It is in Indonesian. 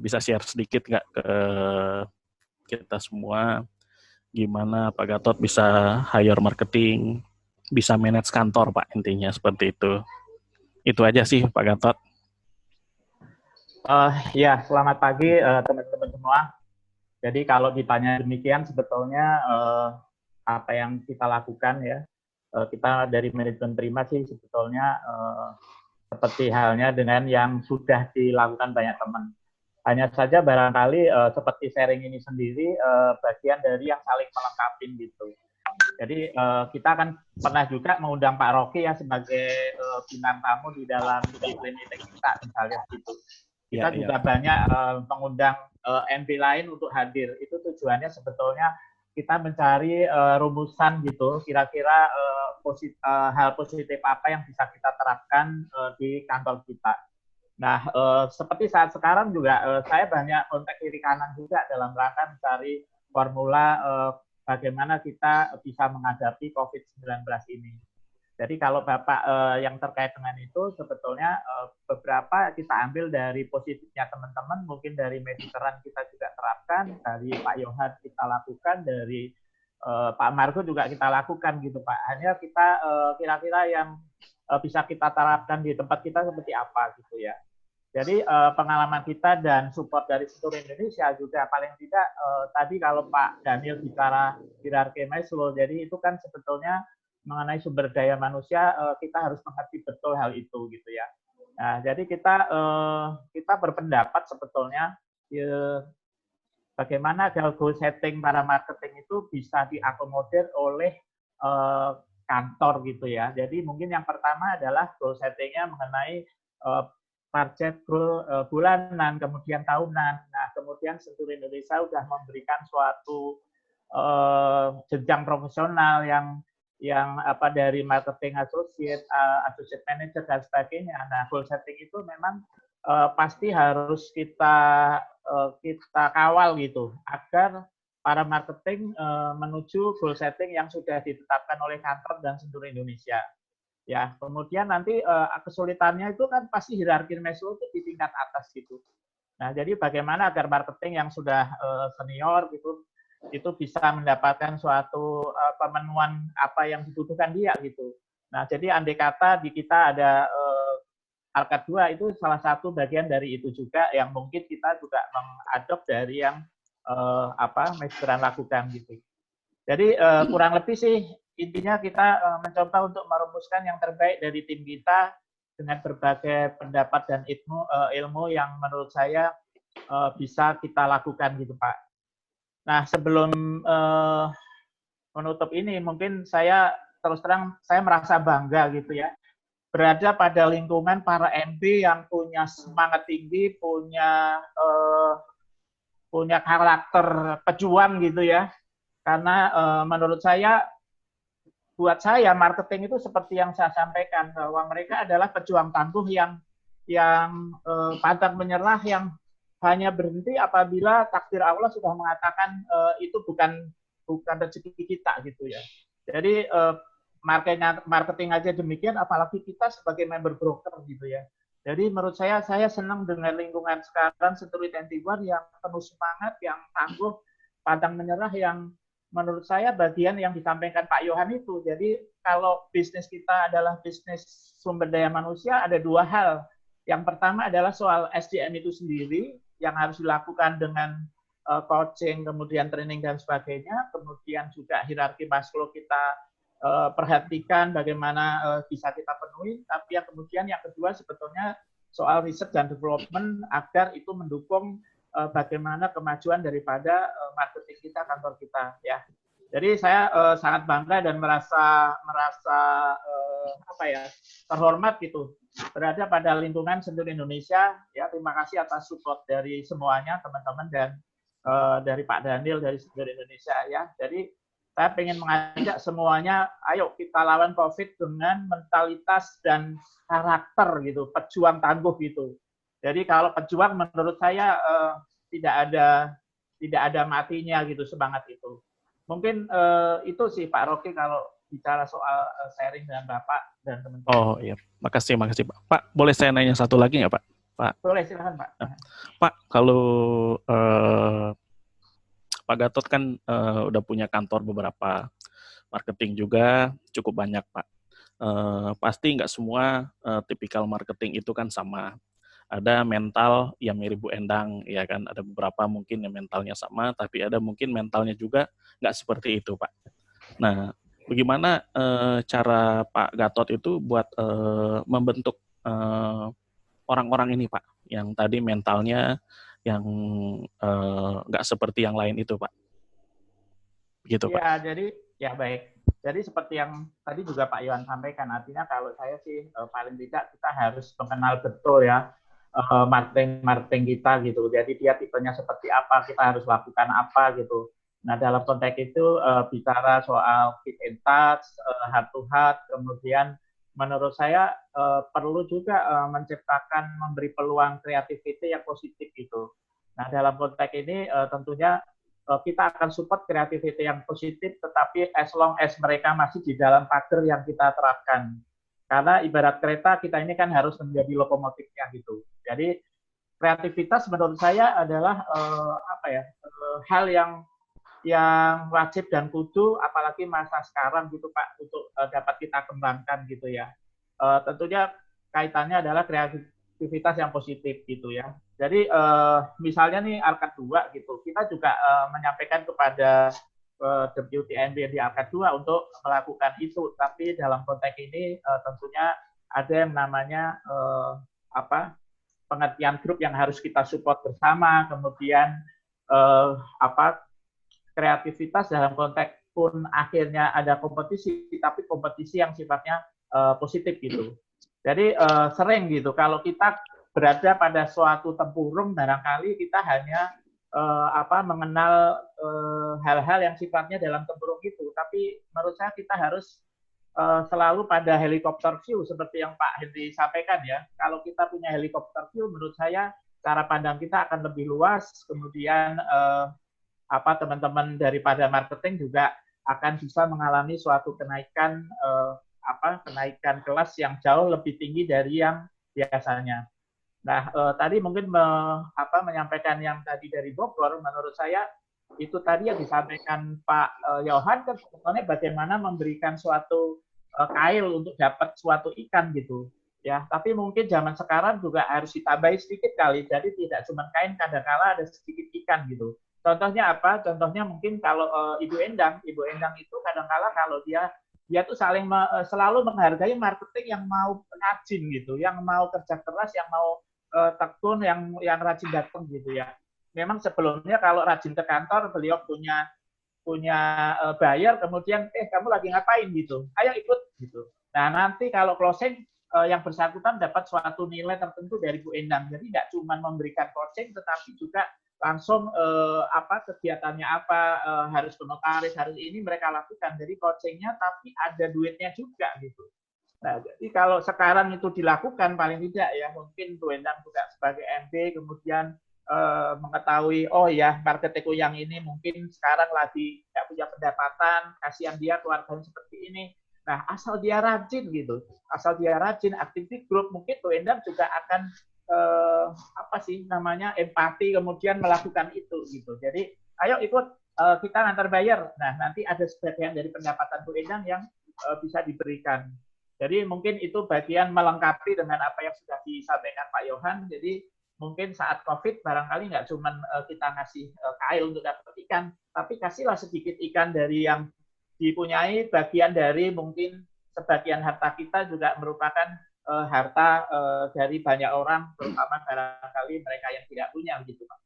Bisa share sedikit nggak ke kita semua, gimana Pak Gatot bisa hire marketing, bisa manage kantor Pak, intinya seperti itu. Itu aja sih Pak Gatot. Ya, selamat pagi teman-teman semua. Jadi kalau ditanya demikian, sebetulnya apa yang kita lakukan ya, kita dari manajemen Prima sih sebetulnya seperti halnya dengan yang sudah dilakukan banyak teman. Hanya saja barangkali seperti sharing ini sendiri bagian dari yang saling melengkapi gitu. Jadi kita kan pernah juga mengundang Pak Rocky ya sebagai bintang tamu di dalam weekly meeting kita misalnya gitu. Kita juga banyak mengundang MB lain untuk hadir. Itu tujuannya sebetulnya kita mencari rumusan gitu, kira-kira hal positif apa yang bisa kita terapkan di kantor kita. Nah, seperti saat sekarang juga saya banyak kontak kiri kanan juga dalam rangka mencari formula bagaimana kita bisa menghadapi COVID-19 ini. Jadi kalau Bapak yang terkait dengan itu sebetulnya beberapa kita ambil dari positifnya teman-teman, mungkin dari Mediterranean kita juga terapkan, dari Pak Yohan kita lakukan, dari Pak Margo juga kita lakukan gitu Pak. Hanya kita kira-kira yang bisa kita terapkan di tempat kita seperti apa gitu ya. Jadi pengalaman kita dan support dari seluruh Indonesia juga paling tidak tadi kalau Pak Daniel bicara hierarki Maslow, jadi itu kan sebetulnya mengenai sumber daya manusia kita harus mengerti betul hal itu gitu ya. Nah, jadi kita berpendapat sebetulnya bagaimana goal setting para marketing itu bisa diakomodir oleh kantor gitu ya. Jadi mungkin yang pertama adalah goal settingnya mengenai target goal bulanan, kemudian tahunan. Nah, kemudian seluruh Indonesia sudah memberikan suatu jenjang profesional yang apa dari marketing associate, associate manager dan sebagainya. Nah, goal setting itu memang pasti harus kita kawal gitu agar para marketing menuju goal setting yang sudah ditetapkan oleh kantor dan seluruh Indonesia. Ya, kemudian nanti kesulitannya itu kan pasti hierarki Maslow itu di tingkat atas gitu. Nah, jadi bagaimana agar marketing yang sudah senior gitu itu bisa mendapatkan suatu pemenuhan apa yang dibutuhkan dia gitu. Nah, jadi andai kata di kita ada Alkat 2 itu salah satu bagian dari itu juga yang mungkin kita juga mengadop dari yang Masteran lakukan gitu. Jadi kurang lebih sih intinya kita mencoba untuk merumuskan yang terbaik dari tim kita dengan berbagai pendapat dan ilmu yang menurut saya bisa kita lakukan gitu Pak. Nah sebelum menutup ini mungkin saya terus terang saya merasa bangga gitu ya berada pada lingkungan para MB yang punya semangat tinggi, punya karakter pejuang gitu ya. Karena menurut saya buat saya marketing itu seperti yang saya sampaikan bahwa mereka adalah pejuang tangguh yang pantang menyerah, yang hanya berhenti apabila takdir Allah sudah mengatakan itu bukan rezeki kita gitu ya. Jadi marketing aja demikian, apalagi kita sebagai member broker gitu ya. Jadi menurut saya senang dengan lingkungan sekarang Century 21 yang penuh semangat, yang tangguh, pantang menyerah, yang menurut saya bagian yang disampaikan Pak Yohan itu. Jadi kalau bisnis kita adalah bisnis sumber daya manusia, ada dua hal. Yang pertama adalah soal SDM itu sendiri yang harus dilakukan dengan coaching, kemudian training dan sebagainya. Kemudian juga hierarki Maslow kita perhatikan bagaimana bisa kita penuhi. Tapi yang kemudian yang kedua sebetulnya soal riset dan development agar itu mendukung bagaimana kemajuan daripada marketing kita, kantor kita ya. Jadi saya sangat bangga dan merasa terhormat gitu berada pada lingkungan Century Indonesia ya. Terima kasih atas support dari semuanya teman-teman dan dari Pak Daniel dari Century Indonesia ya. Jadi saya ingin mengajak semuanya, ayo kita lawan COVID dengan mentalitas dan karakter gitu, pejuang tangguh gitu. Jadi kalau pejuang menurut saya tidak ada matinya gitu semangat itu. Mungkin itu sih Pak Rocky kalau bicara soal sharing dengan Bapak dan teman-teman. Oh iya, makasih Pak. Pak, boleh saya nanya satu lagi nggak Pak? Pak. Boleh, silakan Pak. Pak, kalau Pak Gatot kan udah punya kantor beberapa, marketing juga cukup banyak Pak. Pasti nggak semua tipikal marketing itu kan sama. Ada mental yang mirip Bu Endang, ya kan. Ada beberapa mungkin yang mentalnya sama, tapi ada mungkin mentalnya juga nggak seperti itu Pak. Nah, bagaimana cara Pak Gatot itu buat membentuk orang-orang ini Pak, yang tadi mentalnya yang nggak seperti yang lain itu Pak, gitu Pak. Ya, jadi ya baik. Jadi seperti yang tadi juga Pak Iwan sampaikan, artinya kalau saya sih paling tidak kita harus mengenal betul ya marketing kita gitu. Jadi dia tipenya seperti apa, kita harus lakukan apa gitu. Nah dalam konteks itu bicara soal keep in touch, heart to heart, kemudian menurut saya perlu juga menciptakan, memberi peluang kreativiti yang positif gitu. Nah dalam konteks ini tentunya kita akan support kreativiti yang positif, tetapi as long as mereka masih di dalam pagar yang kita terapkan. Karena ibarat kereta, kita ini kan harus menjadi lokomotifnya gitu. Jadi kreativitas menurut saya adalah hal yang wajib dan kudu, apalagi masa sekarang gitu Pak, untuk dapat kita kembangkan gitu ya. Tentunya kaitannya adalah kreativitas yang positif gitu ya. Jadi misalnya nih Alkat 2 gitu, kita juga menyampaikan kepada WTNB di Alkat 2 untuk melakukan itu. Tapi dalam konteks ini tentunya ada yang namanya pengertian grup yang harus kita support bersama, kemudian kreativitas dalam konteks pun akhirnya ada kompetisi, tapi kompetisi yang sifatnya positif gitu. Jadi sering gitu kalau kita berada pada suatu tempurung, barangkali kita hanya mengenal hal-hal yang sifatnya dalam tempurung itu. Tapi menurut saya kita harus selalu pada helikopter view seperti yang Pak Henry sampaikan ya. Kalau kita punya helikopter view, menurut saya cara pandang kita akan lebih luas. Kemudian teman-teman daripada marketing juga akan bisa mengalami suatu kenaikan kenaikan kelas yang jauh lebih tinggi dari yang biasanya. Nah, tadi mungkin menyampaikan yang tadi dari Bogor, menurut saya itu tadi yang disampaikan Pak Yohan kan sebetulnya bagaimana memberikan suatu kail untuk dapat suatu ikan gitu. Ya, tapi mungkin zaman sekarang juga harus ditambahi sedikit kali. Jadi tidak cuma kain, kadang-kala ada sedikit ikan gitu. Contohnya apa? Contohnya mungkin kalau Ibu Endang itu kadang-kala kalau dia tuh selalu menghargai marketing yang mau rajin gitu, yang mau kerja keras, yang mau tekun, yang rajin datang gitu ya. Memang sebelumnya kalau rajin ke kantor, beliau punya buyer, kemudian kamu lagi ngapain gitu, ayo ikut gitu. Nah nanti kalau closing yang bersangkutan dapat suatu nilai tertentu dari Bu Endang. Jadi nggak cuma memberikan coaching, tetapi juga langsung kegiatannya harus ke notaris, harus ini mereka lakukan. Jadi coachingnya tapi ada duitnya juga gitu. Nah, jadi kalau sekarang itu dilakukan paling tidak ya mungkin Bu Endang juga sebagai MD kemudian mengetahui oh ya marketingku yang ini mungkin sekarang lagi nggak punya pendapatan, kasihan dia keluarganya seperti ini. Nah, asal dia rajin gitu, asal dia rajin aktif di grup, mungkin Bu Endang juga akan empati kemudian melakukan itu gitu. Jadi ayo ikut kita ngantar bayar. Nah, nanti ada sebagian dari pendapatan Bu Endang yang bisa diberikan. Jadi mungkin itu bagian melengkapi dengan apa yang sudah disampaikan Pak Yohan. Jadi mungkin saat COVID barangkali nggak cuma kita ngasih kail untuk dapat ikan, tapi kasihlah sedikit ikan dari yang dipunyai, bagian dari mungkin sebagian harta kita juga merupakan harta dari banyak orang, terutama barangkali mereka yang tidak punya gitu Pak.